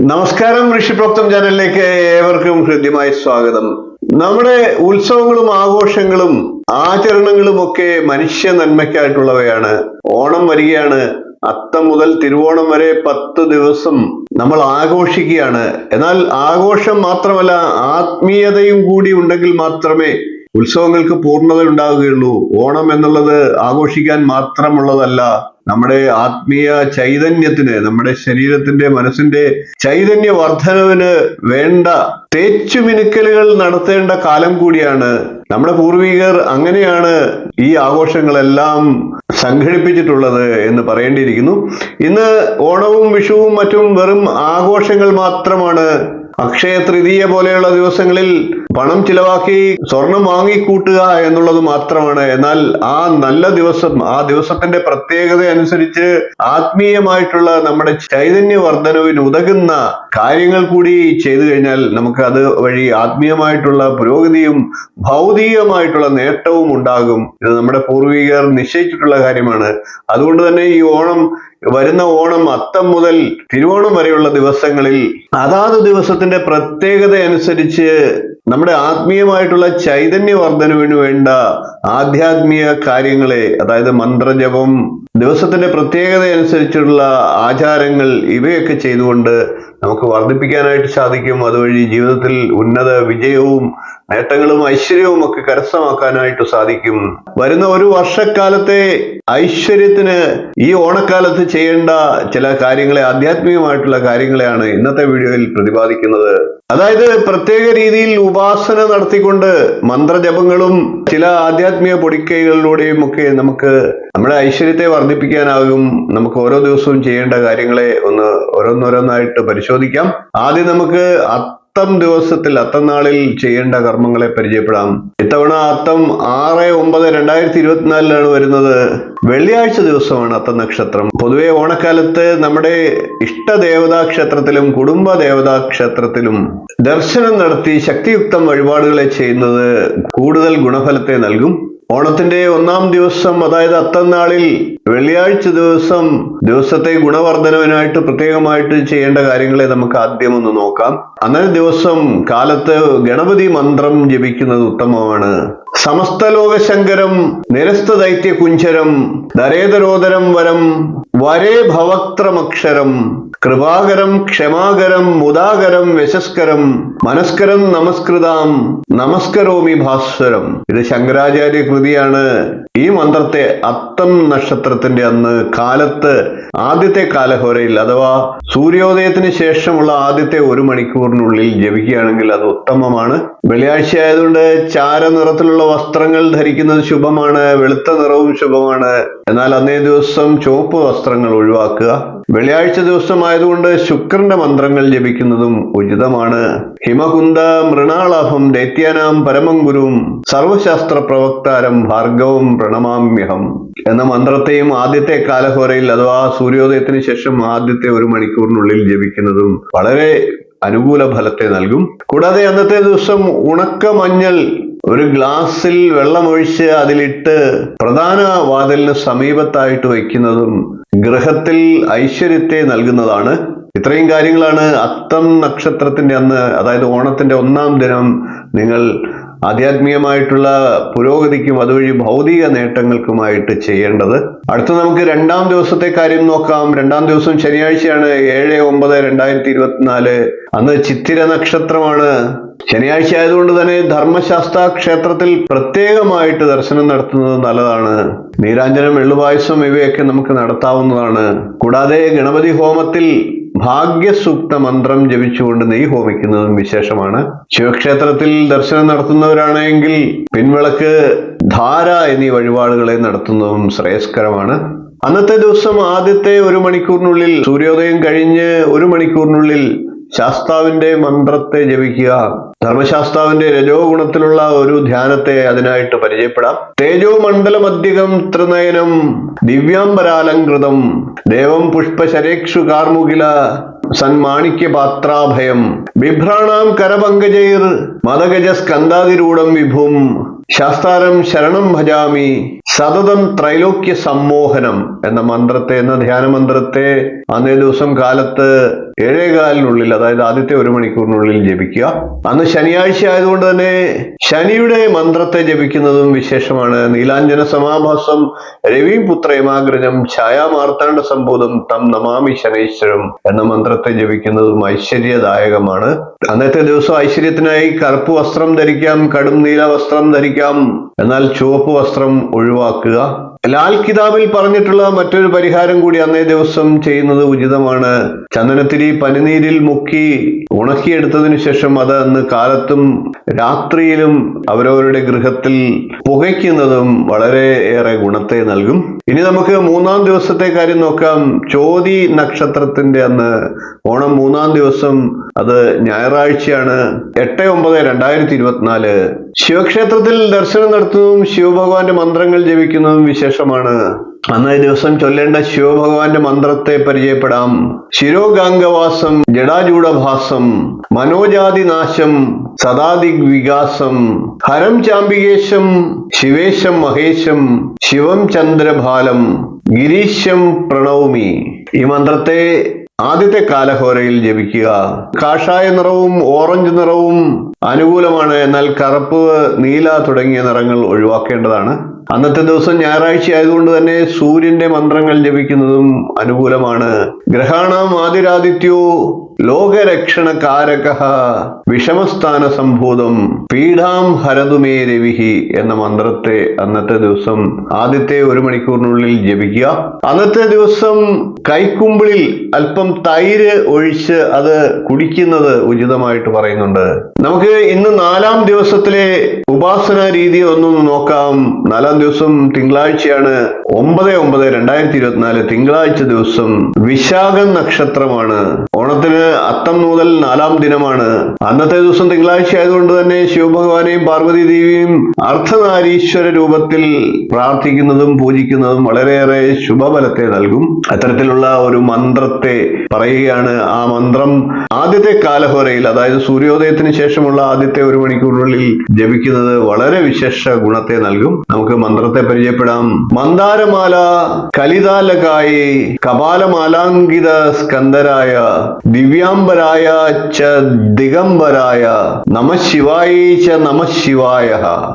നമസ്കാരം, ഋഷിപ്രോക്തം ചാനലിലേക്ക് ഏവർക്കും ഹൃദ്യമായ സ്വാഗതം. നമ്മുടെ ഉത്സവങ്ങളും ആഘോഷങ്ങളും ആചരണങ്ങളും ഒക്കെ മനുഷ്യ നന്മയ്ക്കായിട്ടുള്ളവയാണ്. ഓണം വരികയാണ്. അത്തം മുതൽ തിരുവോണം വരെ 10 ദിവസം നമ്മൾ ആഘോഷിക്കുകയാണ്. എന്നാൽ ആഘോഷം മാത്രമല്ല, ആത്മീയതയും കൂടി ഉണ്ടെങ്കിൽ മാത്രമേ ഉത്സവങ്ങൾക്ക് പൂർണ്ണത ഉണ്ടാവുകയുള്ളൂ. ഓണം എന്നുള്ളത് ആഘോഷിക്കാൻ മാത്രമുള്ളതല്ല. നമ്മുടെ ആത്മീയ ചൈതന്യത്തിന്, നമ്മുടെ ശരീരത്തിന്റെ മനസ്സിന്റെ ചൈതന്യ വർധനവിന് വേണ്ട തേച്ചുമിനുക്കലുകൾ നടത്തേണ്ട കാലം കൂടിയാണ്. നമ്മുടെ പൂർവികർ അങ്ങനെയാണ് ഈ ആഘോഷങ്ങളെല്ലാം സംഘടിപ്പിച്ചിട്ടുള്ളത് എന്ന് പറയേണ്ടിയിരിക്കുന്നു. ഇന്ന് ഓണവും വിഷുവും മറ്റും വെറും ആഘോഷങ്ങൾ മാത്രമാണ്. അക്ഷയ തൃതീയ പോലെയുള്ള ദിവസങ്ങളിൽ പണം ചിലവാക്കി സ്വർണം വാങ്ങിക്കൂട്ടുക എന്നുള്ളത് മാത്രമാണ്. എന്നാൽ ആ നല്ല ദിവസം, ആ ദിവസത്തിന്റെ പ്രത്യേകത അനുസരിച്ച് ആത്മീയമായിട്ടുള്ള നമ്മുടെ ചൈതന്യ വർധനവിന് ഉതകുന്ന കാര്യങ്ങൾ കൂടി ചെയ്തു കഴിഞ്ഞാൽ നമുക്ക് അത് വഴി ആത്മീയമായിട്ടുള്ള പുരോഗതിയും ഭൗതികമായിട്ടുള്ള നേട്ടവും ഉണ്ടാകും. ഇത് നമ്മുടെ പൂർവികർ നിശ്ചയിച്ചിട്ടുള്ള കാര്യമാണ്. അതുകൊണ്ട് തന്നെ ഈ വരുന്ന ഓണം, അത്തം മുതൽ തിരുവോണം വരെയുള്ള ദിവസങ്ങളിൽ അതാത് ദിവസത്തിന്റെ പ്രത്യേകത അനുസരിച്ച് നമ്മുടെ ആത്മീയമായിട്ടുള്ള ചൈതന്യ വർധനവിന് വേണ്ട ആധ്യാത്മിക കാര്യങ്ങളെ, അതായത് മന്ത്രജപം, ദിവസത്തിന്റെ പ്രത്യേകത അനുസരിച്ചുള്ള ആചാരങ്ങൾ, ഇവയൊക്കെ ചെയ്തുകൊണ്ട് നമുക്ക് വർദ്ധിപ്പിക്കാനായിട്ട് സാധിക്കും. അതുവഴി ജീവിതത്തിൽ ഉന്നത വിജയവും നേട്ടങ്ങളും ഐശ്വര്യവും ഒക്കെ കരസ്ഥമാക്കാനായിട്ട് സാധിക്കും. വരുന്ന ഒരു വർഷക്കാലത്തെ ഐശ്വര്യത്തിന് ഈ ഓണക്കാലത്ത് ചെയ്യേണ്ട ചില കാര്യങ്ങളെ, ആധ്യാത്മികമായിട്ടുള്ള കാര്യങ്ങളെയാണ് ഇന്നത്തെ വീഡിയോയിൽ പ്രതിപാദിക്കുന്നത്. അതായത് പ്രത്യേക രീതിയിൽ ഉപാസന നടത്തിക്കൊണ്ട് മന്ത്രജപങ്ങളും ചില ആധ്യാത്മിക പൊടിക്കൈകളിലൂടെയും ഒക്കെ നമുക്ക് നമ്മുടെ ഐശ്വര്യത്തെ വർദ്ധിപ്പിക്കാനാകും. നമുക്ക് ഓരോ ദിവസവും ചെയ്യേണ്ട കാര്യങ്ങളെ ഓരോന്നോരോന്നായിട്ട് പരിശോധിക്കാം. ആദ്യം നമുക്ക് അത്തം ദിവസത്തിൽ, അത്തം നാളിൽ ചെയ്യേണ്ട കർമ്മങ്ങളെ പരിചയപ്പെടാം. ഇത്തവണ അത്തം 6/9/2024 വരുന്നത്. വെള്ളിയാഴ്ച ദിവസമാണ് അത്തം നക്ഷത്രം. പൊതുവെ ഓണക്കാലത്ത് നമ്മുടെ ഇഷ്ടദേവതാ ക്ഷേത്രത്തിലും കുടുംബ ദേവതാ ക്ഷേത്രത്തിലും ദർശനം നടത്തി ശക്തിയുക്തം വഴിപാടുകളെ ചെയ്യുന്നത് കൂടുതൽ ഗുണഫലത്തെ നൽകും. ഓണത്തിന്റെ 1-ാം ദിവസം, അതായത് അത്തം നാളിൽ വെള്ളിയാഴ്ച ദിവസത്തെ ഗുണവർദ്ധനവിനായിട്ട് പ്രത്യേകമായിട്ട് ചെയ്യേണ്ട കാര്യങ്ങളെ നമുക്ക് ആദ്യം ഒന്ന് നോക്കാം. അന്നേ ദിവസം കാലത്ത് ഗണപതി മന്ത്രം ജപിക്കുന്നത് ഉത്തമമാണ്. സമസ്തലോകശങ്കരം നിരസ്ത ദൈത്യ കുഞ്ചരം നരേതരോദരം വരം വരേ ഭവക്ത്രമക്ഷരം കൃപാകരം ക്ഷമാകരം മുദാകരം യശസ്കരം മനസ്കരം നമസ്കൃതാം നമസ്കരോമി ഭാസ്വരം. ഇത് ശങ്കരാചാര്യ കൃതിയാണ്. ഈ മന്ത്രത്തെ അത്തം നക്ഷത്രത്തിന്റെ അന്ന് കാലത്ത് ആദ്യത്തെ കാലഹോരയിൽ, അഥവാ സൂര്യോദയത്തിന് ശേഷമുള്ള ആദ്യത്തെ 1 മണിക്കൂറിനുള്ളിൽ ജപിക്കുകയാണെങ്കിൽ അത് ഉത്തമമാണ്. വെള്ളിയാഴ്ച ആയതുകൊണ്ട് ചാരനിറത്തിലുള്ള വസ്ത്രങ്ങൾ ധരിക്കുന്നത് ശുഭമാണ്. വെളുത്ത നിറവും ശുഭമാണ്. എന്നാൽ അന്നേ ദിവസം ചുവപ്പ് വസ്ത്രങ്ങൾ ഒഴിവാക്കുക. വെള്ളിയാഴ്ച ദിവസം ആയതുകൊണ്ട് ശുക്രന്റെ മന്ത്രങ്ങൾ ജപിക്കുന്നതും ഉചിതമാണ്. ഹിമകുന്ദ മൃണാളാഭം ദൈത്യാനാം പരമം ഗുരും സർവശാസ്ത്ര പ്രവക്താരം ഭാർഗവം പ്രണമാമ്യഹം എന്ന മന്ത്രത്തെയും ആദ്യത്തെ കാലഹോരയിൽ, അഥവാ സൂര്യോദയത്തിന് ശേഷം ആദ്യത്തെ 1 മണിക്കൂറിനുള്ളിൽ ജപിക്കുന്നതും വളരെ അനുകൂല ഫലത്തെ നൽകും. കൂടാതെ അന്നത്തെ ദിവസം ഉണക്ക മഞ്ഞൾ ഒരു ഗ്ലാസ്സിൽ വെള്ളമൊഴിച്ച് അതിലിട്ട് പ്രധാന വാതിലിന് സമീപത്തായിട്ട് വയ്ക്കുന്നതും ഗൃഹത്തിൽ ഐശ്വര്യത്തെ നൽകുന്നതാണ്. ഇത്രയും കാര്യങ്ങളാണ് അത്തം നക്ഷത്രത്തിന്റെ അന്ന്, അതായത് ഓണത്തിന്റെ 1-ാം ദിനം നിങ്ങൾ ആധ്യാത്മികമായിട്ടുള്ള പുരോഗതിക്കും അതുവഴി ഭൗതിക നേട്ടങ്ങൾക്കുമായിട്ട് ചെയ്യേണ്ടത്. അടുത്ത നമുക്ക് 2-ാം ദിവസത്തെ കാര്യം നോക്കാം. 2-ാം ദിവസം ശനിയാഴ്ചയാണ്. 7/9/2024. അന്ന് ചിത്തിര നക്ഷത്രമാണ്. ശനിയാഴ്ച ആയതുകൊണ്ട് തന്നെ ധർമ്മശാസ്ത്ര ക്ഷേത്രത്തിൽ പ്രത്യേകമായിട്ട് ദർശനം നടത്തുന്നത് നല്ലതാണ്. നീരാഞ്ജനം, എള്ളുപായസം ഇവയൊക്കെ നമുക്ക് നടത്താവുന്നതാണ്. കൂടാതെ ഗണപതി ഹോമത്തിൽ ഭാഗ്യസൂക്ത മന്ത്രം ജപിച്ചുകൊണ്ട് നെയ്യ് ഹോമിക്കുന്നതും വിശേഷമാണ്. ശിവക്ഷേത്രത്തിൽ ദർശനം നടത്തുന്നവരാണെങ്കിൽ പിൻവിളക്ക്, ധാര എന്നീ വഴിപാടുകളെ നടത്തുന്നതും ശ്രേയസ്കരമാണ്. അന്നത്തെ ദിവസം ആദ്യത്തെ 1 മണിക്കൂറിനുള്ളിൽ, സൂര്യോദയം കഴിഞ്ഞ് 1 മണിക്കൂറിനുള്ളിൽ ശാസ്താവിന്റെ മന്ത്രത്തെ ജപിക്കുക. ധർമ്മശാസ്താവിന്റെ രജോ ഗുണത്തിലുള്ള ഒരു ധ്യാനത്തെ അതിനായിട്ട് പരിചയപ്പെടാം. തേജോ മണ്ഡലമധ്യകം ത്രിനയനം ദിവ്യാംബരാലങ്കൃതം ദേവം പുഷ്പശരേക്ഷു കാർമുകില സന്മാണിക്യ പാത്രാഭയം ബിഭ്രാണാം കരപങ്കജൈർ മദഗജ സ്കന്ധാതിരൂഢം വിഭും ശാസ്താരം ശരണം ഭജാമി സതതം ത്രൈലോക്യ സമ്മോഹനം എന്ന മന്ത്രത്തെ, എന്ന ധ്യാന മന്ത്രത്തെ അന്നേ ദിവസം കാലത്ത് 7:15 അതായത് ആദ്യത്തെ 1 മണിക്കൂറിനുള്ളിൽ ജപിക്കുക. അന്ന് ശനിയാഴ്ച ആയതുകൊണ്ട് തന്നെ ശനിയുടെ മന്ത്രത്തെ ജപിക്കുന്നതും വിശേഷമാണ്. നീലാഞ്ജന സമാഭാസം രവിം പുത്രയമാഗ്രജം ഛായാമാർത്താണ്ഡ സംഭൂതം തം നമാമി ശനൈശ്വരം എന്ന മന്ത്രത്തെ ജപിക്കുന്നതും ഐശ്വര്യദായകമാണ്. അന്നത്തെ ദിവസം ഐശ്വര്യത്തിനായി കറുപ്പ് വസ്ത്രം ധരിക്കാം, കടും നീല വസ്ത്രം ധരിക്കാം, എന്നാൽ ചുവപ്പ് വസ്ത്രം ഒഴിവാക്കുക. ലാൽ കിതാബിൽ പറഞ്ഞിട്ടുള്ള മറ്റൊരു പരിഹാരം കൂടി അന്നേ ദിവസം ചെയ്യുന്നത് ഉചിതമാണ്. ചന്ദനത്തിരി പനിനീരിൽ മുക്കി ഉണക്കിയെടുത്തതിനു ശേഷം അത് അന്ന് കാലത്തും രാത്രിയിലും അവരവരുടെ ഗൃഹത്തിൽ പുകയ്ക്കുന്നതും വളരെ ഏറെ ഗുണത്തെ നൽകും. ഇനി നമുക്ക് 3-ാം ദിവസത്തെ കാര്യം നോക്കാം. ചോതി നക്ഷത്രത്തിന്റെ അന്ന് ഓണം 3-ാം ദിവസം, അത് ഞായറാഴ്ചയാണ്, 8/9/2024. ശിവക്ഷേത്രത്തിൽ ദർശനം നടത്തുന്നതും ശിവഭഗവാന്റെ മന്ത്രങ്ങൾ ജപിക്കുന്നതും വിശേഷമാണ്. അന്നേ ദിവസം ചൊല്ലേണ്ട ശിവഭഗവാന്റെ മന്ത്രത്തെ പരിചയപ്പെടാം. ശിരോഗാംഗവാസം ജടാജൂഢഭാസം മനോജാതിനാശം സദാദിഗ്വികാസം ഹരം ചാമ്പികേശം ശിവേശം മഹേശം ശിവം ചന്ദ്രഭാലം ഗിരീശം പ്രണൗമി. ഈ മന്ത്രത്തെ ആദ്യത്തെ കാലഹോരയിൽ ജപിക്കുക. കാഷായ നിറവും ഓറഞ്ച് നിറവും അനുകൂലമാണ്, എന്നാൽ കറുപ്പ്, നീല തുടങ്ങിയ നിറങ്ങൾ ഒഴിവാക്കേണ്ടതാണ്. അന്നത്തെ ദിവസം ഞായറാഴ്ച ആയതുകൊണ്ട് തന്നെ സൂര്യന്റെ മന്ത്രങ്ങൾ ജപിക്കുന്നതും അനുകൂലമാണ്. ഗ്രഹാണാം ആദിരാദിത്യോ ലോകരക്ഷണകാരക വിഷമസ്ഥാന സംഭൂതം പീഠാം ഹരതുമേ രവിഹി എന്ന മന്ത്രത്തെ അന്നത്തെ ദിവസം ആദ്യത്തെ 1 മണിക്കൂറിനുള്ളിൽ ജപിക്കുക. അന്നത്തെ ദിവസം കൈക്കുമ്പിളിൽ അല്പം തൈര് ഒഴിച്ച് അത് കുടിക്കുന്നത് ഉചിതമായിട്ട് പറയുന്നുണ്ട്. നമുക്ക് ഇന്ന് 4-ാം ദിവസത്തിലെ ഉപാസന രീതി ഒന്ന് നോക്കാം. 4-ാം ദിവസം തിങ്കളാഴ്ചയാണ്, 9/9/2024 തിങ്കളാഴ്ച ദിവസം. വിശാഖം നക്ഷത്രമാണ്. ഓണത്തിന് അത്തം മുതൽ 4-ാം ദിനമാണ്. അന്നത്തെ ദിവസം തിങ്കളാഴ്ച ആയതുകൊണ്ട് തന്നെ ശിവഭഗവാനെയും പാർവതി ദേവിയും അർദ്ധനാരീശ്വര രൂപത്തിൽ പ്രാർത്ഥിക്കുന്നതും പൂജിക്കുന്നതും വളരെയേറെ ശുഭഫലത്തെ നൽകും. അത്തരത്തിലുള്ള ഒരു മന്ത്രത്തെ പറയുകയാണ്. ആ മന്ത്രം ആദ്യത്തെ കാലഹോരയിൽ, അതായത് സൂര്യോദയത്തിന് ശേഷമുള്ള ആദ്യത്തെ 1 മണിക്കൂറിനുള്ളിൽ ജപിക്കുന്നത് വളരെ വിശേഷ ഗുണത്തെ നൽകും. നമുക്ക് മന്ത്രത്തെ പരിചയപ്പെടാം. മന്ദാരമാല കലിതാലകായി കപാലമാലാങ്കിത സ്കന്ദരായ ദിവ്യാംബരായ ച ദിഗംബരായ നമഃശിവായ ച നമഃശിവായ.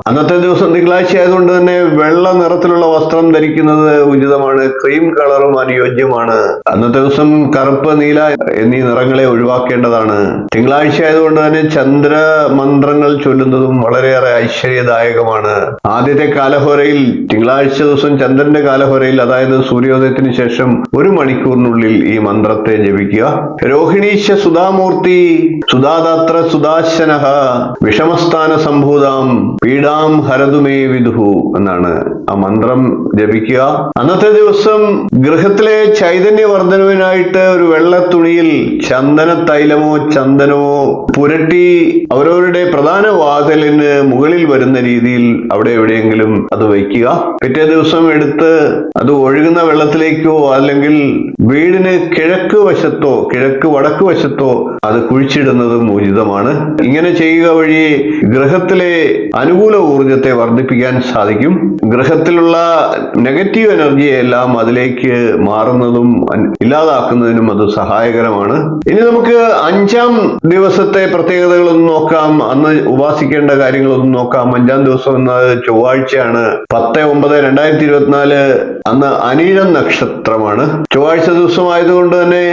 അന്നത്തെ ദിവസം തിങ്കളാഴ്ച ആയതുകൊണ്ട് തന്നെ വെള്ള നിറത്തിലുള്ള വസ്ത്രം ധരിക്കുന്നത് ഉചിതമാണ്. ക്രീം കളറും അനുയോജ്യമാണ്. അന്നത്തെ ദിവസം കറുപ്പ്, നീല എന്നീ നിറങ്ങളെ ഒഴിവാക്കേണ്ടതാണ്. തിങ്കളാഴ്ച ആയതുകൊണ്ട് തന്നെ ചന്ദ്ര മന്ത്രങ്ങൾ ചൊല്ലുന്നതും വളരെയേറെ ഐശ്വര്യദായകമാണ്. ആദ്യത്തെ കാലഹോരയിൽ, തിങ്കളാഴ്ച ദിവസം ചന്ദ്രന്റെ കാലഹോരയിൽ, അതായത് സൂര്യോദയത്തിന് ശേഷം 1 മണിക്കൂറിനുള്ളിൽ ഈ മന്ത്രത്തെ ജപിക്കുക. രോഹിണീശ സുധാമൂർത്തി സുധാദാത്ര സുദാശനഃ വിഷമസ്ഥാന സംഭൂതാം പീഡാം ഹരതുമേ വിദുഹു എന്നാണ് ആ മന്ത്രം ജപിക്കുക. അന്നത്തെ ദിവസം ഗൃഹത്തിലെ ചൈതന്യവർദ്ധനവിനായിട്ട് ഒരു വെള്ള തുണിയിൽ ചന്ദന തൈലമോ ചന്ദനമോ പുരട്ടി അവരവരുടെ പ്രധാന വാതിലിന് മുകളിൽ വരുന്ന രീതിയിൽ അവിടെ എവിടെയെങ്കിലും അത് വയ്ക്കുക. പിറ്റേ ദിവസം എടുത്ത് അത് ഒഴുകുന്ന വെള്ളത്തിലേക്കോ അല്ലെങ്കിൽ വീടിന് കിഴക്ക് വശത്തോ കിഴക്ക് വടക്ക് വശത്തോ അത് കുഴിച്ചിടുന്നതും ഉചിതമാണ്. ഇങ്ങനെ ചെയ്യുക വഴി ഗൃഹത്തിലെ അനുകൂല ഊർജത്തെ വർദ്ധിപ്പിക്കാൻ സാധിക്കും. ഗൃഹത്തിലുള്ള നെഗറ്റീവ് എനർജിയെ എല്ലാം അതിലേക്ക് മാറുന്നതും ഇല്ലാതാക്കുന്നതിനും അത് സഹായകരമാണ്. ഇനി നമുക്ക് 5-ാം ദിവസത്തെ പ്രത്യേകതകളൊന്ന് നോക്കാം. അന്ന് ഉപാസിക്കേണ്ട കാര്യങ്ങളൊന്നും നോക്കാം. 5-ാം ദിവസം എന്നത് ചൊവ്വാഴ്ചയാണ്, 10/9/2024. അന്ന് അനിഴം നക്ഷത്രമാണ്. ചൊവ്വാഴ്ച ദിവസം ആയതുകൊണ്ട് തന്നെ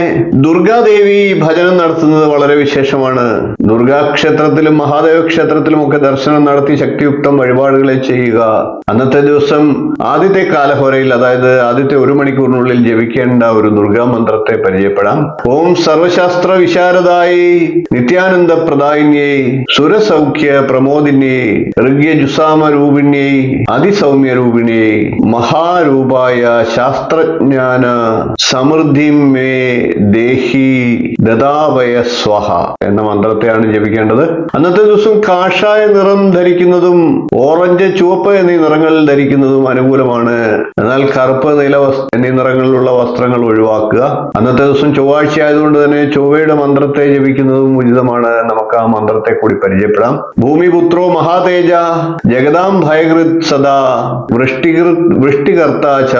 ദുർഗാദേവി ഭജനം നടത്തുന്നത് വളരെ വിശേഷമാണ്. ദുർഗാക്ഷേത്രത്തിലും മഹാദേവ ക്ഷേത്രത്തിലും ഒക്കെ ദർശനം നടത്തി ശക്തിയുക്തം വഴിപാടുകളെ ചെയ്യുക. അന്നത്തെ ദിവസം ആദ്യത്തെ കാലഹോരയിൽ, അതായത് ആദ്യത്തെ 1 മണിക്കൂറിനുള്ളിൽ ജപിക്കേണ്ട ഒരു ദുർഗാ മന്ത്രത്തെ പരിചയപ്പെടാം. ഓം സർവശാസ്ത്ര വിശാരദായി നിത്യാനന്ദ പ്രദായിന്യേ സുരസൗഖ്യ പ്രമോദിന്യേ ഋഗ്യജുസാമ രൂപിണ്യേ അതിസൗമ്യ രൂപിണ്യേ മഹാരൂപായ ശാസ്ത്രജ്ഞാന സമൃദ്ധിം മേ ദേഹി ദദാവയ സ്വഹ എന്ന മന്ത്രത്തെയാണ് ജപിക്കേണ്ടത്. അന്നത്തെ ദിവസം കാഷായ നിറം ധരിക്കുന്നതും ഓറഞ്ച്, ചുവപ്പ് എന്നീ നിറങ്ങളിൽ ധരിക്കുന്നതും അനുകൂലമാണ്. എന്നാൽ കറുപ്പ്, നീല എന്നീ നിറങ്ങളിലുള്ള വസ്ത്രങ്ങൾ ഒഴിവാക്കുക. അന്നത്തെ ദിവസം ചൊവ്വാഴ്ച ആയതുകൊണ്ട് തന്നെ ചൊവ്വയുടെ മന്ത്രത്തെ ജപിക്കുന്നതും ഉചിതമാണ്. നമുക്ക് ആ മന്ത്രത്തെ കൂടി പരിചയപ്പെടാം. ഭൂമിപുത്രോ മഹാതേജ ജഗതാം ഭയകൃത് സദാ വൃഷ്ടികർത്താച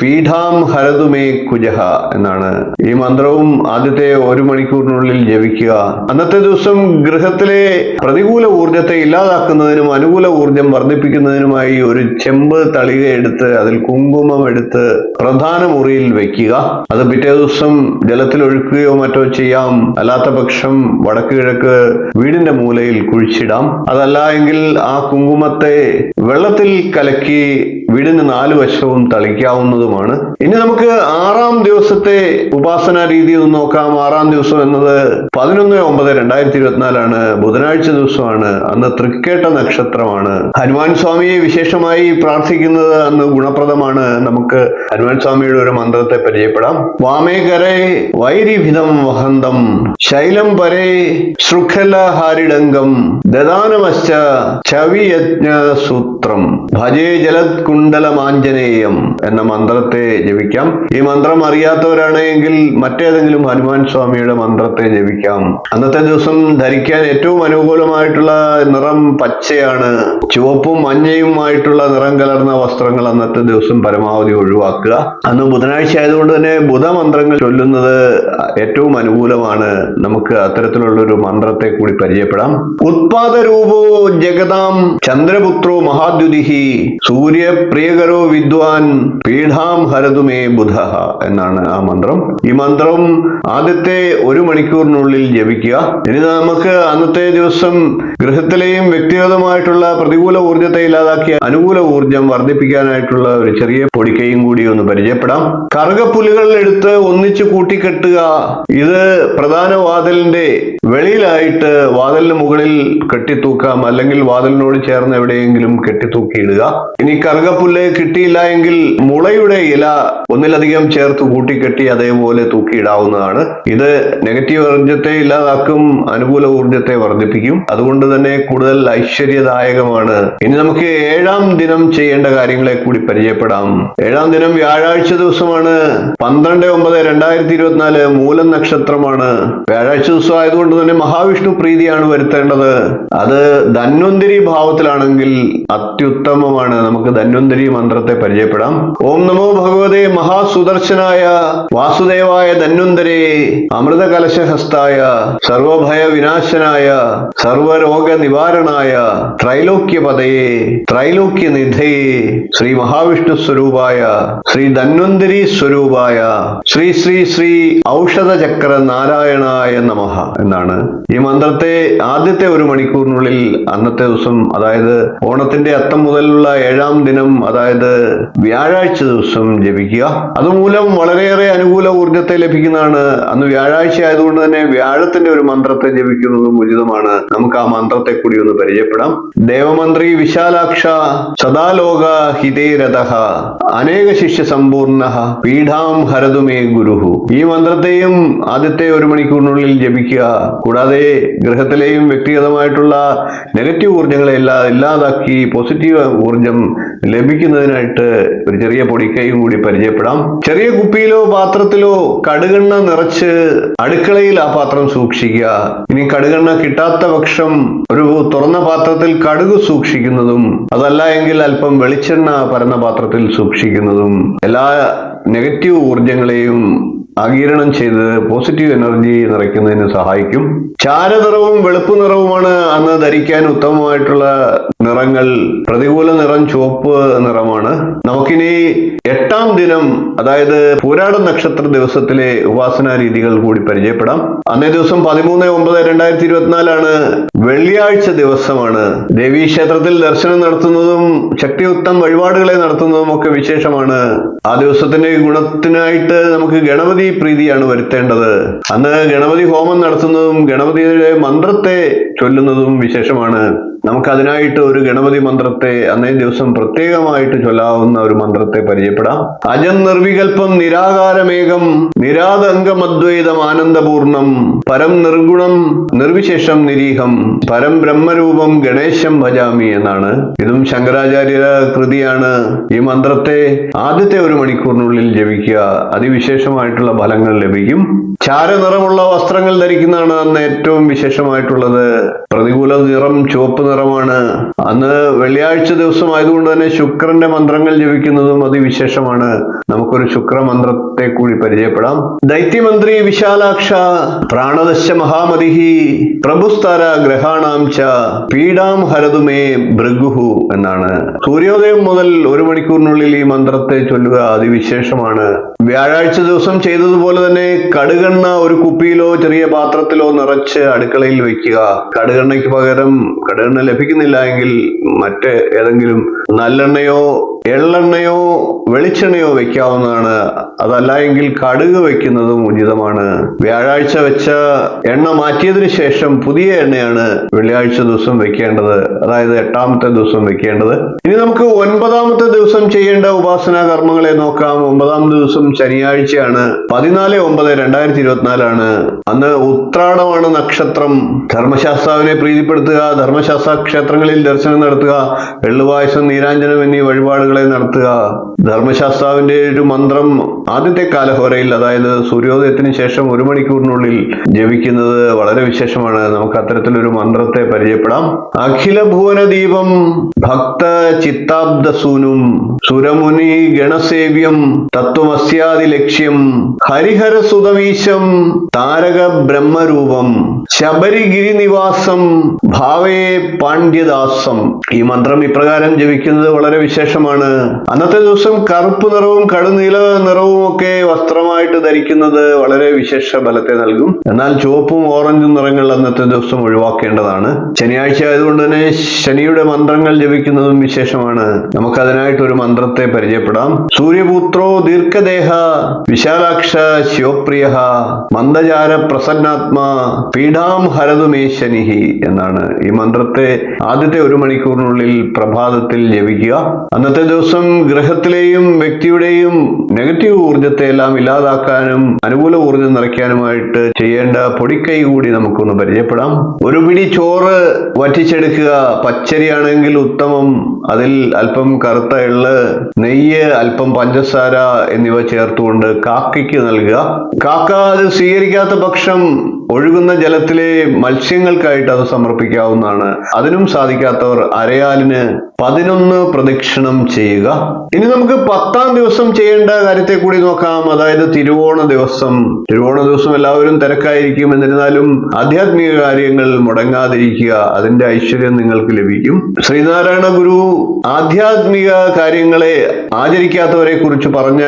പീഠാം ഹരതുമേ കുജഹ എന്നാണ്. ഈ മന്ത്രവും ആദ്യത്തെ 1 മണിക്കൂറിനുള്ളിൽ ജപിക്കുക. അന്നത്തെ ദിവസം ഗൃഹത്തിലെ പ്രതികൂല ഊർജത്തെ ഇല്ലാതാക്കുന്നതിനും അനുകൂല ഊർജം വർദ്ധിപ്പിക്കുന്നതിനുമായി ഒരു ചെമ്പ് തളിക എടുത്ത് അതിൽ കുങ്കുമം എടുത്ത് പ്രധാന മുറിയിൽ വെക്കുക. അത് പിറ്റേ ദിവസം ജലത്തിൽ ഒഴുക്കുകയോ മറ്റോ ചെയ്യാം. അല്ലാത്ത പക്ഷം വടക്ക് കിഴക്ക് വീടിന്റെ മൂലയിൽ കുഴിച്ചിടാം. അതല്ല എങ്കിൽ ആ കുങ്കുമത്തെ വെള്ളത്തിൽ കലക്കി വീടിന് 4 വശവും തളിക്കാവുന്നതുമാണ്. ഇനി നമുക്ക് 6-ാം ദിവസത്തെ ഉപാസനാ രീതി ഒന്ന് നോക്കാം. 6-ാം ദിവസം എന്നത് 11/9/2024 ബുധനാഴ്ച ദിവസമാണ്. അന്ന് തൃക്കേട്ട നക്ഷത്രമാണ്. ഹനുമാൻ സ്വാമിയെ വിശേഷമായി പ്രാർത്ഥിക്കുന്നത് അന്ന് ഗുണപ്രദമാണ്. നമുക്ക് ഹനുമാൻ സ്വാമിയുടെ ഒരു മന്ത്രത്തെ പരിചയപ്പെടാം. വാമേകരേ വൈരിഭിതം വഹന്തം ശൈലം പരേ ശൃഖലഹാരിടങ്കം ദദാനമശ്ച ചവിയജ്ഞ സൂത്രം ഭജേ ജലത്കുണ്ടലമാഞ്ജനേയം എന്ന മന്ത്രത്തെ ജപിക്കാം. ഈ മന്ത്രം അറിയാത്തവരാണെങ്കിൽ മറ്റേതെങ്കിലും ഹനുമാൻ സ്വാമിയുടെ മന്ത്രത്തെ ജപിക്കാം. അന്നത്തെ ദിവസം ധരിക്കാൻ ഏറ്റവും അനുകൂലമായിട്ടുള്ള നിറം പച്ചയാണ്. ചുവപ്പും മഞ്ഞയുമായിട്ടുള്ള നിറം കലർന്ന വസ്ത്രങ്ങൾ അന്നത്തെ ദിവസം പരമാവധി ഒഴിവാക്കുക. അന്ന് ബുധനാഴ്ച ആയതുകൊണ്ട് തന്നെ ബുധമന്ത്രങ്ങൾ ചൊല്ലുന്നത് ഏറ്റവും അനുകൂലമാണ്. നമുക്ക് അത്തരത്തിലുള്ള ഒരു മന്ത്രത്തെ കൂടി പരിചയപ്പെടാം. ഉത്പാദരൂപോ ജഗതാം ചന്ദ്രപുത്രോ മഹാദ്യുതിഹി സൂര്യപ്രിയകരോ വിദ്വാൻ പീഠാം ഹരതുമേ ബുധ എന്നാണ് ആ മന്ത്രം. ഈ മന്ത്രം ആദ്യത്തെ 1 മണിക്കൂറിനുള്ളിൽ ജപിക്കുക. ഇനി നമുക്ക് അന്നത്തെ ദിവസം ഗൃഹത്തിലെയും വ്യക്തിഗതമായിട്ടുള്ള പ്രതികൂല ഊർജത്തെ ഇല്ലാതാക്കി അനുകൂല ഊർജം വർദ്ധിപ്പിക്കാനായിട്ടുള്ള ഒരു ചെറിയ പൊടിക്കൈയും കൂടി ഒന്ന് പരിചയപ്പെടാം. കറുകപ്പുല്ലുകൾ എടുത്ത് ഒന്നിച്ച് കൂട്ടിക്കെട്ടുക. ഇത് പ്രധാന വാതിലിന്റെ വെളിയിലായിട്ട് വാതിലിന് മുകളിൽ കെട്ടിത്തൂക്കാം, അല്ലെങ്കിൽ വാതിലിനോട് ചേർന്ന് എവിടെയെങ്കിലും കെട്ടിത്തൂക്കിയിടുക. ഇനി കറുകപ്പുല്ല് കിട്ടിയില്ല എങ്കിൽ മുളയുടെ ഇല ഒന്നിലധികം ചേർത്ത് കൂട്ടിക്കെട്ടി അതേപോലെ തൂക്കിയിടാവുന്നതാണ്. ഇത് നെഗറ്റീവ് ഊർജത്തെ ഇല്ലാതാക്കും, അനുകൂല ഊർജത്തെ വർദ്ധിപ്പിക്കും. അതുകൊണ്ട് തന്നെ കൂടുതൽ ഐശ്വര്യദായകമാണ്. ഇനി നമുക്ക് 7-ാം ദിനം ചെയ്യേണ്ട കാര്യങ്ങളെ കൂടി പരിചയപ്പെടാം. 7-ാം ദിനം വ്യാഴാഴ്ച ദിവസമാണ്. 12/9/2024 മൂലം നക്ഷത്രമാണ്. വ്യാഴാഴ്ച ദിവസം ആയതുകൊണ്ട് തന്നെ മഹാവിഷ്ണു പ്രീതിയാണ് വരുത്തേണ്ടത്. അത് ധന്വന്തരി ഭാവത്തിലാണെങ്കിൽ അത്യുത്തമമാണ്. നമുക്ക് ധന്വന്തരി മന്ത്രത്തെ പരിചയപ്പെടാം. ഓം നമോ ഭഗവതേ മഹാസുദർശനായ വാസുദേവായ ധന്വന്തരേ അമൃത കലശഹസ്തായ സർവഭയ വിനാശനായ സർവരോഗ നിവാരണായ ത്രൈലോക്യപതയേ ത്രൈലോക്യനിധയേ ശ്രീ മഹാവിഷ്ണു സ്വരൂപായ ശ്രീ ധന്വന്തരി സ്വരൂപായ ശ്രീ ശ്രീ ശ്രീ ഔഷധ ചക്ര നാരായണായ നമഃ എന്നാണ്. ഈ മന്ത്രത്തെ ആദ്യത്തെ 1 മണിക്കൂറിനുള്ളിൽ അന്നത്തെ ദിവസം, അതായത് ഓണത്തിന്റെ അത്തം മുതലുള്ള 7-ാം ദിനം, അതായത് വ്യാഴാഴ്ച ദിവസം ജപിക്കുക. അതുമൂലം വളരെയേറെ അനുകൂല ഊർജത്തെ ലഭിക്കുന്നതാണ്. അന്ന് വ്യാഴാഴ്ച ആയതുകൊണ്ട് തന്നെ വ്യാഴത്തിന്റെ ഒരു മന്ത്രത്തെ ജപിക്കുന്നതും ഉചിതമാണ്. നമുക്ക് ആ മന്ത്രത്തെ കൂടി ഒന്ന് പരിചയപ്പെടാം. ദേവമന്ത്രി വിശാലാക്ഷ സദാലോക ഹിതേരഥഃ അനേക ശിഷ്യ സമ്പൂർണ്ണ പീഠാം ഹരതുമേ ഗുരുഹു. ഈ മന്ത്രത്തെയും ആദ്യത്തെ 1 മണിക്കൂറിനുള്ളിൽ ജപിക്കുക. കൂടാതെ ഗൃഹത്തിലെയും വ്യക്തിഗതമായിട്ടുള്ള നെഗറ്റീവ് ഊർജങ്ങളെ ഇല്ലാതാക്കി പോസിറ്റീവ് ഊർജം ലഭിക്കുന്നതിനായിട്ട് ഒരു ചെറിയ പൊടിക്കൈയും കൂടി പരിചയപ്പെടാം. ചെറിയ കുപ്പിയിലോ പാത്രത്തിലോ കടുകെണ്ണ നിറച്ച് അടുക്കളയിൽ ആ പാത്രം സൂക്ഷിക്കുക. ഇനി കടുകെണ്ണ കിട്ടാത്ത പക്ഷം ഒരു തുറന്ന പാത്രത്തിൽ കടുക് സൂക്ഷിക്കുന്നതും, അതല്ല എങ്കിൽ അല്പം വെളിച്ചെണ്ണ പരന്ന പാത്രത്തിൽ സൂക്ഷിക്കുന്നതും എല്ലാ നെഗറ്റീവ് ഊർജങ്ങളെയും ആഗിരണം ചെയ്ത് പോസിറ്റീവ് എനർജി നിറയ്ക്കുന്നതിന് സഹായിക്കും. ചാരനിറവും വെളുപ്പ് നിറവുമാണ് അന്ന് ധരിക്കാൻ ഉത്തമമായിട്ടുള്ള നിറങ്ങൾ. പ്രതികൂല നിറം ചുവപ്പ് നിറമാണ്. നമുക്കിനി 8-ാം ദിനം, അതായത് പൂരാട നക്ഷത്ര ദിവസത്തിലെ ഉപാസനാ രീതികൾ കൂടി പരിചയപ്പെടാം. അന്നേ ദിവസം 13/9/2024 വെള്ളിയാഴ്ച ദിവസമാണ്. ദേവീക്ഷേത്രത്തിൽ ദർശനം നടത്തുന്നതും ശക്തിയുക്തം വഴിപാടുകളെ നടത്തുന്നതും ഒക്കെ വിശേഷമാണ്. ആ ദിവസത്തിന്റെ ഗുണത്തിനായിട്ട് നമുക്ക് ഗണപതി പ്രീതിയാണ് വരുത്തേണ്ടത്. അന്ന് ഗണപതി ഹോമം നടത്തുന്നതും ഗണപതിയുടെ മന്ത്രത്തെ ചൊല്ലുന്നതും വിശേഷമാണ്. നമുക്ക് അതിനായിട്ട് ഒരു ഗണപതി മന്ത്രത്തെ അന്നേ ദിവസം പ്രത്യേകമായിട്ട് ചൊല്ലാവുന്ന ഒരു മന്ത്രത്തെ പരിചയപ്പെടാം. അജം നിർവികൽപ്പം നിരാകാരമേകം നിരാതംഗമദ്വൈതം ആനന്ദപൂർണം പരം നിർഗുണം നിർവിശേഷം നിരീഹം പരം ബ്രഹ്മരൂപം ഗണേശം ഭജാമി എന്നാണ്. ഇതും ശങ്കരാചാര്യ കൃതിയാണ്. ഈ മന്ത്രത്തെ ആദ്യത്തെ ഒരു മണിക്കൂറിനുള്ളിൽ ജപിക്കുക, അതിവിശേഷമായിട്ടുള്ള ഫലങ്ങൾ ലഭിക്കും. ചാരനിറമുള്ള വസ്ത്രങ്ങൾ ധരിക്കുന്നതാണ് അന്ന് ഏറ്റവും വിശേഷമായിട്ടുള്ളത്. പ്രതികൂല നിറം ചുവപ്പ് നിറമാണ്. അന്ന് വെള്ളിയാഴ്ച ദിവസം ആയതുകൊണ്ട് തന്നെ ശുക്രന്റെ മന്ത്രങ്ങൾ ജപിക്കുന്നതും അതിവിശേഷമാണ്. നമുക്കൊരു ശുക്രമന്ത്രത്തെ കൂടി പരിചയപ്പെടാം. ദൈത്യമന്ത്രി വിശാലാക്ഷ പ്രാണദശ മഹാമതിഹി പ്രഭുസ്താര ഗ്രഹാണാം ച പീഡാം ഹരതുമേ ഭൃഗുഹു എന്നാണ്. സൂര്യോദയം മുതൽ ഒരു മണിക്കൂറിനുള്ളിൽ ഈ മന്ത്രത്തെ ചൊല്ലുക അതിവിശേഷമാണ്. വ്യാഴാഴ്ച ദിവസം ചെയ്തതുപോലെ തന്നെ കടുകെണ്ണ ഒരു കുപ്പിയിലോ ചെറിയ പാത്രത്തിലോ നിറച്ച് അടുക്കളയിൽ വെക്കുക. കടുകെണ്ണയ്ക്ക് പകരം കടുകെണ്ണ ലഭിക്കുന്നില്ല എങ്കിൽ മറ്റ് ഏതെങ്കിലും നല്ലെണ്ണയോ എള്ളെണ്ണയോ വെളിച്ചെണ്ണയോ വെക്കാവുന്നതാണ്. അതല്ല എങ്കിൽ കടുക് വെക്കുന്നതും ഉചിതമാണ്. വ്യാഴാഴ്ച വെച്ച എണ്ണ മാറ്റിയതിനു ശേഷം പുതിയ എണ്ണയാണ് വെള്ളിയാഴ്ച ദിവസം വെക്കേണ്ടത്, അതായത് 8ാമത്തെ ദിവസം വെക്കേണ്ടത്. ഇനി നമുക്ക് 9ാമത്തെ ദിവസം ചെയ്യേണ്ട ഉപാസനാ കർമ്മങ്ങളെ നോക്കാം. 9ാം ദിവസം ശനിയാഴ്ചയാണ്. 14/9/2024 അന്ന് ഉത്രാടമാണ് നക്ഷത്രം. ധർമ്മശാസ്താവിനെ പ്രീതിപ്പെടുത്തുക, ധർമ്മശാസ്ത്ര ക്ഷേത്രങ്ങളിൽ ദർശനം നടത്തുക, എള്ളുപായസം നീരാഞ്ജനം എന്നീ വഴിപാടുകളെ നടത്തുക. ധർമ്മശാസ്താവിന്റെ ഒരു മന്ത്രം ആദ്യത്തെ കാലഹോരയിൽ, അതായത് സൂര്യോദയത്തിന് ശേഷം ഒരു മണിക്കൂറിനുള്ളിൽ ജപിക്കുന്നത് വളരെ വിശേഷമാണ്. നമുക്ക് അത്തരത്തിലൊരു മന്ത്രത്തെ പരിചയപ്പെടാം. അഖില ഭുവന ദീപം ഭക്ത ചിത്താബ്ദസൂനും സുരമുനി ഗണസേവ്യം തത്വമസ്യാദി ലക്ഷ്യം ഹരിഹര സുതമീശം താരക ബ്രഹ്മരൂപം ശബരിഗിരിനിവാസം ഭാവേ പാണ്ഡ്യദാസം. ഈ മന്ത്രം ഇപ്രകാരം ജപിക്കുന്നത് വളരെ വിശേഷമാണ്. അന്നത്തെ ദിവസം കറുപ്പ് നിറവും കടുനീല നിറവും ഒക്കെ വസ്ത്രമായിട്ട് ധരിക്കുന്നത് വളരെ വിശേഷ ഫലത്തെ നൽകും. എന്നാൽ ചുവപ്പും ഓറഞ്ചും നിറങ്ങൾ അന്നത്തെ ദിവസം ഒഴിവാക്കേണ്ടതാണ്. ശനിയാഴ്ച ആയതുകൊണ്ട് തന്നെ ശനിയുടെ മന്ത്രങ്ങൾ ജപിക്കുന്നതും വിശേഷമാണ്. നമുക്ക് അതിനായിട്ട് ഒരു മന്ത്രത്തെ പരിചയപ്പെടാം. സൂര്യപുത്രോ ദീർഘദേഹ വിശാലാക്ഷ ശിവപ്രിയ മന്ദചാര പ്രസന്നാത്മാ പീഠാം ഹരതുമേ ശനിഹി എന്നാണ്. ഈ മന്ത്രത്തെ ആദ്യത്തെ ഒരു മണിക്കൂറിനുള്ളിൽ പ്രഭാതത്തിൽ ജപിക്കുക. അന്നത്തെ ദിവസം ഗ്രഹത്തിലെയും വ്യക്തിയുടെയും നെഗറ്റീവ് ഊർജത്തെ എല്ലാം ഇല്ലാതാക്കാനും അനുകൂല ഊർജം നിറയ്ക്കാനുമായിട്ട് ചെയ്യേണ്ട പൊടിക്കൈ കൂടി നമുക്കൊന്ന് പരിചയപ്പെടാം. ഒരു പിടി ചോറ് വറ്റിച്ചെടുക്കുക. പച്ചരിയാണെങ്കിൽ ഉത്തമം. അതിൽ അല്പം കറുത്ത എള്ള്, നെയ്യ്, അല്പം പഞ്ചസാര എന്നിവ ചേർത്തുകൊണ്ട് കാക്കയ്ക്ക് നൽകുക. കാക്ക അത് സ്വീകരിക്കാത്ത പക്ഷം ഒഴുകുന്ന ജലത്തിലെ മത്സ്യങ്ങൾക്കായിട്ട് അത് സമർപ്പിക്കാവുന്നതാണ്. അതിനും സാധിക്കാത്തവർ അരയാലിന് 11 പ്രദക്ഷിണം ചെയ്യുക. ഇനി നമുക്ക് 10ാം ദിവസം ചെയ്യേണ്ട കാര്യത്തെ കൂടി നോക്കാം. അതായത് തിരുവോണ ദിവസം. തിരുവോണ ദിവസം എല്ലാവരും തിരക്കായിരിക്കും. എന്നിരുന്നാലും ആധ്യാത്മിക കാര്യങ്ങൾ മുടങ്ങാതിരിക്കുക. അതിന്റെ ഐശ്വര്യം നിങ്ങൾക്ക് ലഭിക്കും. ശ്രീനാരായണ ഗുരു ആധ്യാത്മിക കാര്യങ്ങളെ ആചരിക്കാത്തവരെ കുറിച്ച് പറഞ്ഞ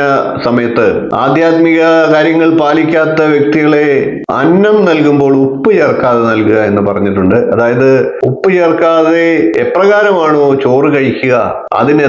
സമയത്ത് ആധ്യാത്മിക കാര്യങ്ങൾ പാലിക്കാത്ത വ്യക്തികളെ അന്നം നൽകുമ്പോൾ ഉപ്പ് ചേർക്കാതെ നൽകുക എന്ന് പറഞ്ഞിട്ടുണ്ട്. അതായത് ഉപ്പ് ചേർക്കാതെ എപ്രകാരമാണോ ചോറ് കഴിക്കുക അതിന്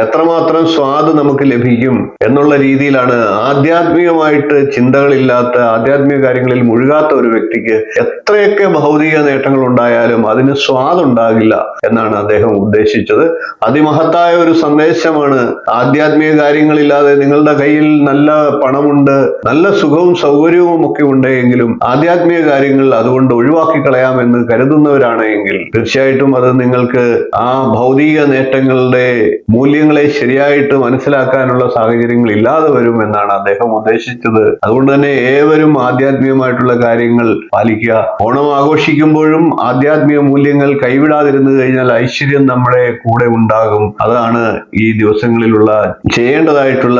എത്രമാത്രം സ്വാദ് നമുക്ക് ലഭിക്കും എന്നുള്ള രീതിയിലാണ് ആധ്യാത്മികമായിട്ട് ചിന്തകളില്ലാത്ത, ആധ്യാത്മിക കാര്യങ്ങളിൽ മുഴുകാത്ത ഒരു വ്യക്തിക്ക് എത്രയൊക്കെ ഭൗതിക നേട്ടങ്ങൾ ഉണ്ടായാലും അതിന് സ്വാദുണ്ടാകില്ല എന്നാണ് അദ്ദേഹം ഉദ്ദേശിച്ചത്. അതിമഹത്തായ ഒരു സന്ദേശമാണ്. ആധ്യാത്മിക കാര്യങ്ങളില്ലാതെ നിങ്ങളുടെ കയ്യിൽ നല്ല പണമുണ്ട്, നല്ല സുഖവും സൗകര്യവും ഒക്കെ ഉണ്ടെങ്കിലും ആധ്യാത്മിക കാര്യങ്ങൾ അതുകൊണ്ട് ഒഴിവാക്കി കളയാമെന്ന് കരുതുന്നവരാണെങ്കിൽ തീർച്ചയായിട്ടും അത് നിങ്ങൾക്ക് ആ ഭൗതിക നേട്ടങ്ങളുടെ മൂല്യങ്ങളെ ശരിയായിട്ട് മനസ്സിലാക്കാനുള്ള സാഹചര്യങ്ങൾ ഇല്ലാതെ വരും എന്നാണ് അദ്ദേഹം ഉദ്ദേശിച്ചത്. അതുകൊണ്ട് തന്നെ ഏവരും ആധ്യാത്മികമായിട്ടുള്ള കാര്യങ്ങൾ പാലിക്കുക. ഓണം ആഘോഷിക്കുമ്പോഴും ആധ്യാത്മിക മൂല്യങ്ങൾ കൈവിടാതിരുന്നു കഴിഞ്ഞാൽ ഐശ്വര്യം നമ്മുടെ കൂടെ ഉണ്ടാകും. അതാണ് ഈ ദിവസങ്ങളിലുള്ള ചെയ്യേണ്ടതായിട്ടുള്ള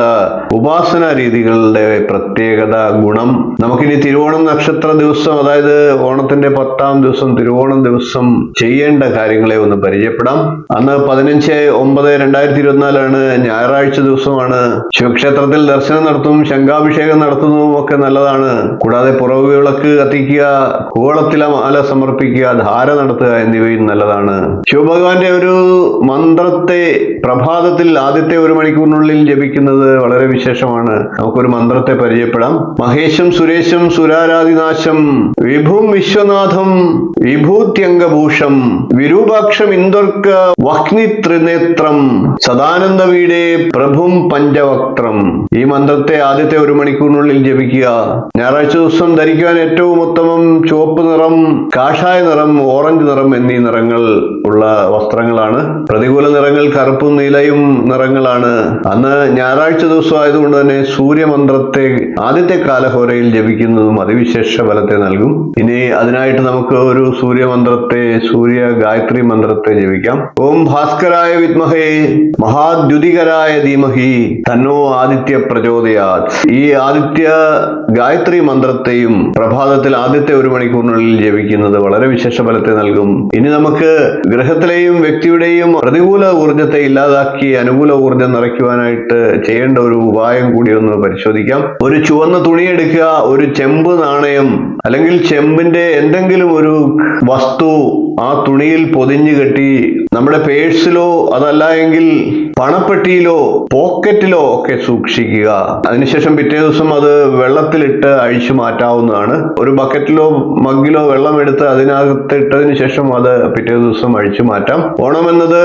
ഉപാസനാ രീതികളുടെ പ്രത്യേകത, ഗുണം. നമുക്കിനി തിരുവോണം നക്ഷത്ര ദിവസം, അതായത് ഓണത്തിന്റെ 10ാം ദിവസം തിരുവോണം ദിവസം ചെയ്യേണ്ട കാര്യങ്ങളെ ഒന്ന് പരിചയപ്പെടാം. അന്ന് 15/9/2024 ഞായറാഴ്ച ദിവസമാണ്. ശിവക്ഷേത്രത്തിൽ ദർശനം നടത്തും, ശംഖാഭിഷേകം നടത്തുന്നതും ഒക്കെ നല്ലതാണ്. കൂടാതെ പുറവു വിളക്ക് കത്തിക്കുക, കൂവളത്തില മാല സമർപ്പിക്കുക, ധാര നടത്തുക എന്നിവയും നല്ലതാണ്. ശിവഭഗവാന്റെ ഒരു മന്ത്രത്തെ പ്രഭാതത്തിൽ ആദ്യത്തെ ഒരു മണിക്കൂറിനുള്ളിൽ ജപിക്കുന്നത് വളരെ വിശേഷമാണ്. നമുക്കൊരു മന്ത്രത്തെ പരിചയപ്പെടാം. മഹേശം സുരേശം സുരാരാധിനാശം വിശ്വം വിഭും വിശ്വനാഥം വിഭൂത്യംഗഭൂഷം വിരൂപാക്ഷം ഇന്ദുർക്ക വഹ്നി ത്രിനേത്രം സദാനന്ദ വീടേ പ്രഭും പഞ്ചവക്ത്രം. ഈ മന്ത്രത്തെ ആദ്യത്തെ 1 മണിക്കൂറിനുള്ളിൽ ജപിക്കുക. ഞായറാഴ്ച ദിവസം ധരിക്കുവാൻ ഏറ്റവും ഉത്തമം ചുവപ്പ് നിറം, കാഷായ നിറം, ഓറഞ്ച് നിറം എന്നീ നിറങ്ങൾ ഉള്ള വസ്ത്രങ്ങളാണ്. പ്രതികൂല നിറങ്ങൾ കറുപ്പും നീലയും നിറങ്ങളാണ്. അന്ന് ഞായറാഴ്ച ദിവസം ആയതുകൊണ്ട് തന്നെ സൂര്യമന്ത്രത്തെ ആദ്യത്തെ കാലഹോരയിൽ ജപിക്കുന്നതും അതിവിശേഷ ഫലത്തെ നൽകും. ഇനി അതിനായിട്ട് നമുക്ക് ഒരു സൂര്യമന്ത്രത്തെ, സൂര്യ ഗായത്രി മന്ത്രത്തെ ജപിക്കാം. ഓം ഭാസ്കരായ വിദ്മഹേ മഹാദ്യുതികരായ ധീമഹി തന്നോ ആദിത്യ പ്രചോദയാത്. ഈ ആദിത്യ ഗായത്രി മന്ത്രത്തെയും പ്രഭാതത്തിൽ ആദ്യത്തെ 1 മണിക്കൂറിനുള്ളിൽ ജപിക്കുന്നത് വളരെ വിശേഷ ഫലത്തെ നൽകും. ഇനി നമുക്ക് ഗ്രഹത്തിലെയും വ്യക്തിയുടെയും പ്രതികൂല ഊർജത്തെ ഇല്ലാതാക്കി അനുകൂല ഊർജം നിറയ്ക്കുവാനായിട്ട് ചെയ്യേണ്ട ഒരു ഉപായം കൂടി ഒന്ന് പരിശോധിക്കാം. ഒരു ചുവന്ന തുണി എടുക്കുക, ഒരു ചെമ്പ് നാണയം അല്ലെങ്കിൽ ചെമ്പിന്റെ എന്തെങ്കിലും ഒരു വസ്തു ആ തുണിയിൽ പൊതിഞ്ഞു കെട്ടി നമ്മുടെ പേഴ്സിലോ അതല്ല എങ്കിൽ പണപ്പെട്ടിയിലോ പോക്കറ്റിലോ ഒക്കെ സൂക്ഷിക്കുക. അതിനുശേഷം പിറ്റേ ദിവസം അത് വെള്ളത്തിലിട്ട് അഴിച്ചു മാറ്റാവുന്നതാണ്. ഒരു ബക്കറ്റിലോ മഗ്ഗിലോ വെള്ളം എടുത്ത് അതിനകത്ത് ഇട്ടതിന് ശേഷം അത് പിറ്റേ ദിവസം അഴിച്ചു മാറ്റാം. ഓണം എന്നത്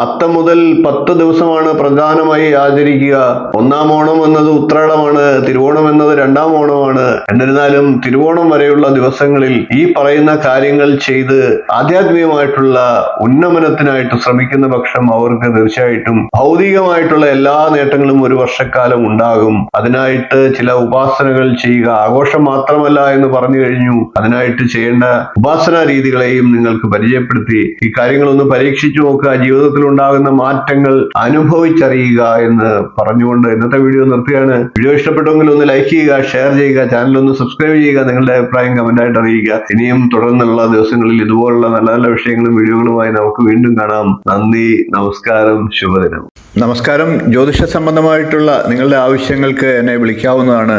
അത്തം മുതൽ 10 ദിവസമാണ് പ്രധാനമായി ആചരിക്കുക. 1-ാം ഓണം എന്നത് ഉത്രാടമാണ്, തിരുവോണം എന്നത് 2-ാം ഓണമാണ്. എന്നിരുന്നാലും തിരുവോണം വരെയുള്ള ദിവസങ്ങളിൽ ഈ പറയുന്ന കാര്യങ്ങൾ ചെയ്ത് ആധ്യാത്മികമായിട്ടുള്ള ഉന്നമനത്തിനായിട്ട് ശ്രമിക്കുന്ന പക്ഷം അവർക്ക് തീർച്ചയായിട്ടും ഭൗതികമായിട്ടുള്ള എല്ലാ നേട്ടങ്ങളും ഒരു വർഷക്കാലം ഉണ്ടാകും. അതിനായിട്ട് ചില ഉപാസനകൾ ചെയ്യുക. ആഘോഷം മാത്രമല്ല എന്ന് പറഞ്ഞു കഴിഞ്ഞു. അതിനായിട്ട് ചെയ്യേണ്ട ഉപാസനാ രീതികളെയും നിങ്ങൾക്ക് പരിചയപ്പെടുത്തി ഈ കാര്യങ്ങളൊന്ന് പരീക്ഷിച്ചു നോക്കുക. ജീവിതത്തിൽ ഉണ്ടാകുന്ന മാറ്റങ്ങൾ അനുഭവിച്ചറിയുക എന്ന് പറഞ്ഞുകൊണ്ട് ഇന്നത്തെ വീഡിയോ നിർത്തുകയാണ്. വീഡിയോ ഇഷ്ടപ്പെട്ടെങ്കിൽ ഒന്ന് ലൈക്ക് ചെയ്യുക, ഷെയർ ചെയ്യുക, ചാനൽ ഒന്ന് സബ്സ്ക്രൈബ് ചെയ്യുക, നിങ്ങളുടെ അഭിപ്രായം കമന്റായിട്ട് അറിയിക്കുക. ഇനിയും തുടർന്നുള്ള ദിവസങ്ങളിൽ ഇതുപോലുള്ള നല്ല നല്ല വിഷയങ്ങളും വീഡിയോകളുമായി നമുക്ക് വീണ്ടും കാണാം. നന്ദി, നമസ്കാരം, ശുഭദിനം. നമസ്കാരം. ജ്യോതിഷ സംബന്ധമായിട്ടുള്ള നിങ്ങളുടെ ആവശ്യങ്ങൾക്ക് എന്നെ വിളിക്കാവുന്നതാണ്.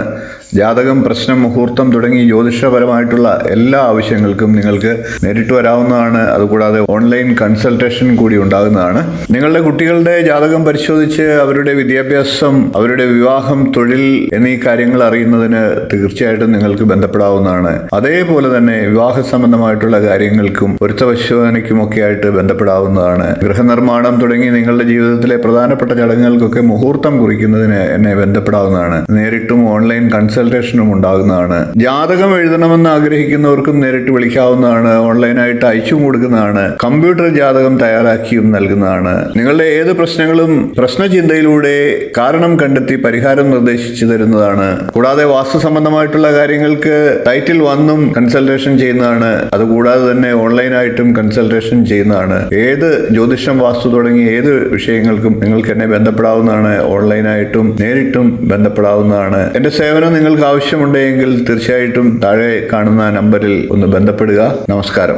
ജാതകം, പ്രശ്നം, മുഹൂർത്തം തുടങ്ങി ജ്യോതിഷപരമായിട്ടുള്ള എല്ലാ ആവശ്യങ്ങൾക്കും നിങ്ങൾക്ക് നേരിട്ട് വരാവുന്നതാണ്. അതുകൂടാതെ ഓൺലൈൻ കൺസൾട്ടേഷൻ കൂടി ഉണ്ടാകുന്നതാണ്. നിങ്ങളുടെ കുട്ടികളുടെ ജാതകം പരിശോധിച്ച് അവരുടെ വിദ്യാഭ്യാസം, അവരുടെ വിവാഹം, തൊഴിൽ എന്നീ കാര്യങ്ങൾ അറിയുന്നതിന് തീർച്ചയായിട്ടും നിങ്ങൾക്ക് ബന്ധപ്പെടാവുന്നതാണ്. അതേപോലെ തന്നെ വിവാഹ സംബന്ധമായിട്ടുള്ള കാര്യങ്ങൾക്കും പൊരുത്തപരിശോധനയ്ക്കുമൊക്കെ ആയിട്ട് ബന്ധപ്പെടാവുന്നതാണ്. ഗൃഹനിർമ്മാണം തുടങ്ങി നിങ്ങളുടെ ജീവിതത്തിലെ പ്രധാനപ്പെട്ട ചടങ്ങുകൾക്കൊക്കെ മുഹൂർത്തം കുറിക്കുന്നതിന് എന്നെ ബന്ധപ്പെടാവുന്നതാണ്. നേരിട്ടും ഓൺലൈൻ കൺസൾട്ടേഷനും ഉണ്ടാകുന്നതാണ്. ജാതകം എഴുതണമെന്ന് ആഗ്രഹിക്കുന്നവർക്കും നേരിട്ട് വിളിക്കാവുന്നതാണ്. ഓൺലൈനായിട്ട് അയച്ചും കൊടുക്കുന്നതാണ്. കമ്പ്യൂട്ടർ ജാതകം തയ്യാറാക്കിയും നൽകുന്നതാണ്. നിങ്ങളുടെ ഏത് പ്രശ്നങ്ങളും പ്രശ്നചിന്തയിലൂടെ കാരണം കണ്ടെത്തി പരിഹാരം നിർദ്ദേശിച്ചു തരുന്നതാണ്. കൂടാതെ വാസ്തു സംബന്ധമായിട്ടുള്ള കാര്യങ്ങൾക്ക് ടൈറ്റിൽ വന്നും കൺസൾട്ടേഷൻ ചെയ്യുന്നതാണ്. അതുകൂടാതെ തന്നെ ഓൺലൈനായിട്ടും കൺസൾട്ടേഷൻ ചെയ്യുന്നതാണ്. ഏത് ജ്യോതിഷം, വാസ്തു തുടങ്ങി ഏത് വിഷയങ്ങൾക്കും നിങ്ങൾക്ക് എന്നെ ബന്ധപ്പെടാവുന്നതാണ്. ഓൺലൈനായിട്ടും നേരിട്ടും ബന്ധപ്പെടാവുന്നതാണ്. എന്റെ സേവനം നിങ്ങൾക്ക് ആവശ്യമുണ്ടെങ്കിൽ തീർച്ചയായിട്ടും താഴെ കാണുന്ന നമ്പറിൽ ഒന്ന് ബന്ധപ്പെടുക. നമസ്കാരം.